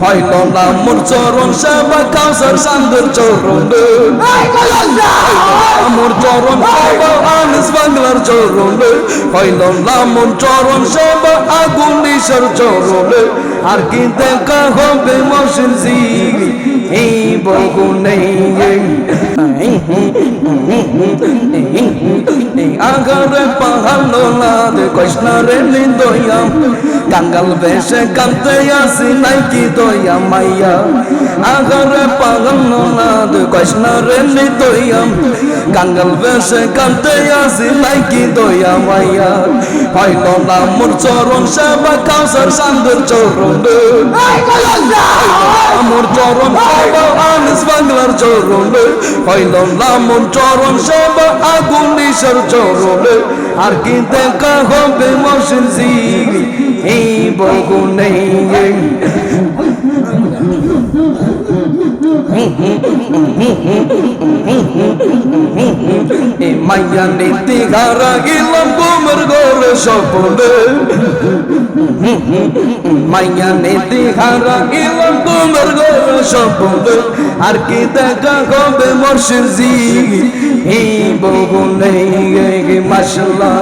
হইল না মোর চরণ সেবা কাউসার সান্দের চরণে মোর চরণ সেবা আনিস বাংলার চরণে হইল না মোর চরণ সেবা আগুন নিশার চরণে আর কি দেখা হবে মসির জি এই বহু নেই আগারে পাহাড় লাদ কৃষ্ণারে নিদয়াম কাঙ্গাল বেশে কান্তে আসি নাইকি দয়া মাইয়া আগারে পাহাড় লাদ কৃষ্ণারে নিদয়াম কাঙ্গাল বেশে কান্তে আসি নাইকি দয়া মাইয়া হইল না মোর চরণ সেবা কাউসার সান্দের চরণে মোর চরণ সেবা আনিস বাংলার চরণে হইল না মোর চরণ সেবা আগুন নিশার চরণে আর কি দেখা হবে মসির জি এই বহু নেই মাইয়া নীতি হারা গেলাম তোমার ঘরে স্বপ্নে মাইয়া নীতি হারা গেলাম তোমার ঘরে স্বপ্নে আর কি দেখা হবে মসির জি এই বহু নেই মাশাআল্লাহ